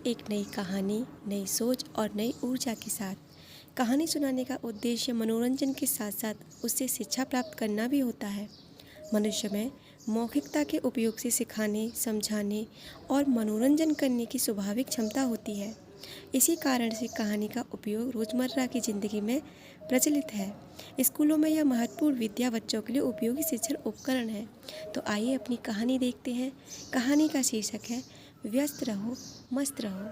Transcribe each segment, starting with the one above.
एक नई कहानी, नई सोच और नई ऊर्जा के साथ। कहानी सुनाने का उद्देश्य मनोरंजन के साथ साथ उससे शिक्षा प्राप्त करना भी होता है। मनुष्य में मौखिकता के उपयोग से सिखाने, समझाने और मनोरंजन करने की स्वाभाविक क्षमता होती है। इसी कारण से कहानी का उपयोग रोज़मर्रा की ज़िंदगी में प्रचलित है। स्कूलों में यह महत्वपूर्ण विद्या बच्चों के लिए उपयोगी शिक्षण उपकरण है। तो आइए अपनी कहानी देखते हैं। कहानी का शीर्षक है व्यस्त रहो, मस्त रहो।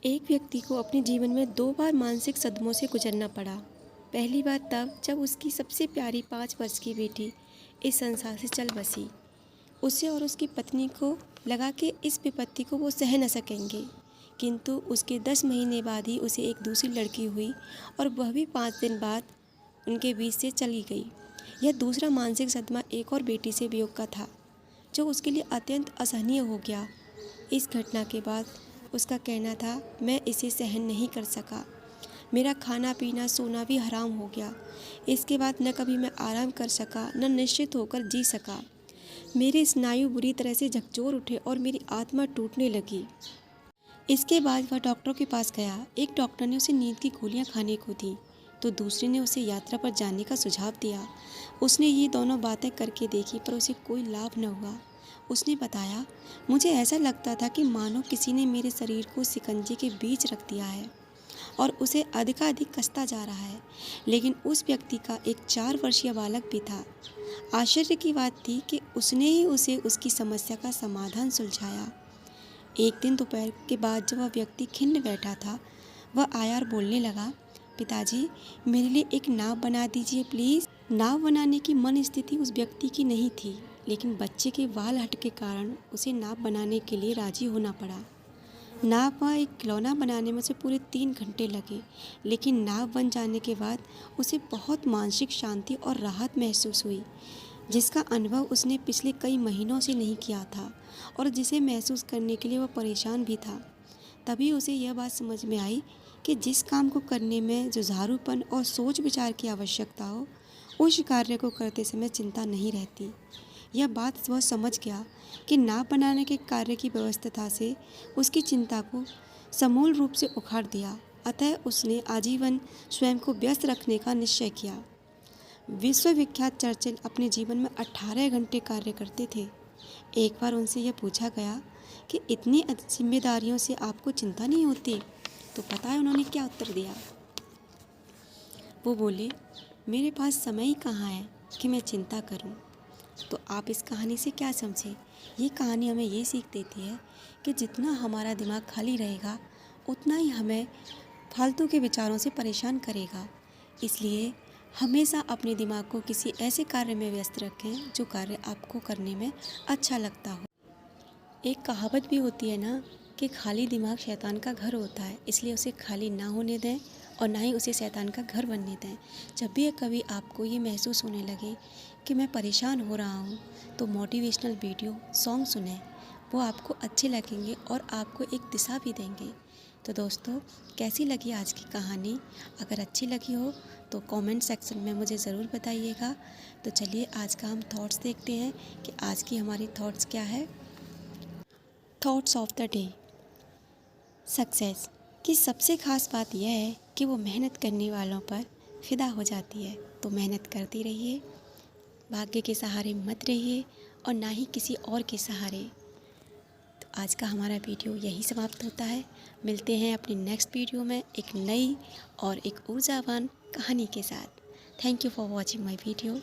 एक व्यक्ति को अपने जीवन में 2 बार मानसिक सदमों से गुजरना पड़ा। पहली बार तब जब उसकी सबसे प्यारी 5 वर्ष की बेटी इस संसार से चल बसी। उसे और उसकी पत्नी को लगा कि इस विपत्ति को वो सह न सकेंगे, किंतु उसके 10 महीने बाद ही उसे एक दूसरी लड़की हुई और वह भी 5 दिन बाद उनके बीच से चली गई। यह दूसरा मानसिक सदमा एक और बेटी से वियोग का था, जो उसके लिए अत्यंत असहनीय हो गया। इस घटना के बाद उसका कहना था, मैं इसे सहन नहीं कर सका। मेरा खाना पीना सोना भी हराम हो गया। इसके बाद न कभी मैं आराम कर सका, न निश्चित होकर जी सका। मेरे स्नायु बुरी तरह से झकझोर उठे और मेरी आत्मा टूटने लगी। इसके बाद वह डॉक्टर के पास गया। एक डॉक्टर ने उसे नींद की गोलियां खाने को दी, तो दूसरे ने उसे यात्रा पर जाने का सुझाव दिया। उसने ये दोनों बातें करके देखी, पर उसे कोई लाभ न हुआ। उसने बताया, मुझे ऐसा लगता था कि मानो किसी ने मेरे शरीर को शिकंजे के बीच रख दिया है और उसे अधिकाधिक कसता जा रहा है। लेकिन उस व्यक्ति का एक 4 वर्षीय बालक भी था। आश्चर्य की बात थी कि उसने ही उसे उसकी समस्या का समाधान सुलझाया। एक दिन दोपहर के बाद जब वह व्यक्ति खिन्न बैठा था, वह आया और बोलने लगा, पिताजी, मेरे लिए एक नाव बना दीजिए प्लीज़। नाव बनाने की मन स्थिति उस व्यक्ति की नहीं थी, लेकिन बच्चे के वाल हट के कारण उसे नाव बनाने के लिए राजी होना पड़ा। नाव का एक खिलौना बनाने में उसे पूरे 3 घंटे लगे, लेकिन नाव बन जाने के बाद उसे बहुत मानसिक शांति और राहत महसूस हुई, जिसका अनुभव उसने पिछले कई महीनों से नहीं किया था और जिसे महसूस करने के लिए वह परेशान भी था। तभी उसे यह बात समझ में आई कि जिस काम को करने में जुझारूपन और सोच विचार की आवश्यकता हो, उस कार्य को करते समय चिंता नहीं रहती। यह बात वह समझ गया कि नाव बनाने के कार्य की व्यवस्था से उसकी चिंता को समूल रूप से उखाड़ दिया। अतः उसने आजीवन स्वयं को व्यस्त रखने का निश्चय किया। विश्वविख्यात चर्चिल अपने जीवन में 18 घंटे कार्य करते थे। एक बार उनसे यह पूछा गया कि इतनी जिम्मेदारियों से आपको चिंता नहीं होती? तो पता है उन्होंने क्या उत्तर दिया? वो बोले, मेरे पास समय ही कहाँ है कि मैं चिंता करूं। तो आप इस कहानी से क्या समझे? ये कहानी हमें ये सीख देती है कि जितना हमारा दिमाग खाली रहेगा, उतना ही हमें फालतू के विचारों से परेशान करेगा। इसलिए हमेशा अपने दिमाग को किसी ऐसे कार्य में व्यस्त रखें जो कार्य आपको करने में अच्छा लगता हो। एक कहावत भी होती है ना कि खाली दिमाग शैतान का घर होता है, इसलिए उसे खाली ना होने दें और ना ही उसे शैतान का घर बनने दें। जब भी कभी आपको ये महसूस होने लगे कि मैं परेशान हो रहा हूँ, तो मोटिवेशनल वीडियो, सॉन्ग सुनें। वो आपको अच्छे लगेंगे और आपको एक दिशा भी देंगे। तो दोस्तों, कैसी लगी आज की कहानी? अगर अच्छी लगी हो तो कमेंट सेक्शन में मुझे ज़रूर बताइएगा। तो चलिए आज का हम थॉट्स देखते हैं कि आज की हमारी थॉट्स क्या है। Thoughts of the day. Success की सबसे ख़ास बात यह है कि वो मेहनत करने वालों पर फ़िदा हो जाती है। तो मेहनत करते रहिए, भाग्य के सहारे मत रहिए और ना ही किसी और के सहारे। तो आज का हमारा वीडियो यही समाप्त होता है। मिलते हैं अपनी नेक्स्ट वीडियो में एक नई और एक ऊर्जावान कहानी के साथ। Thank you for watching my video.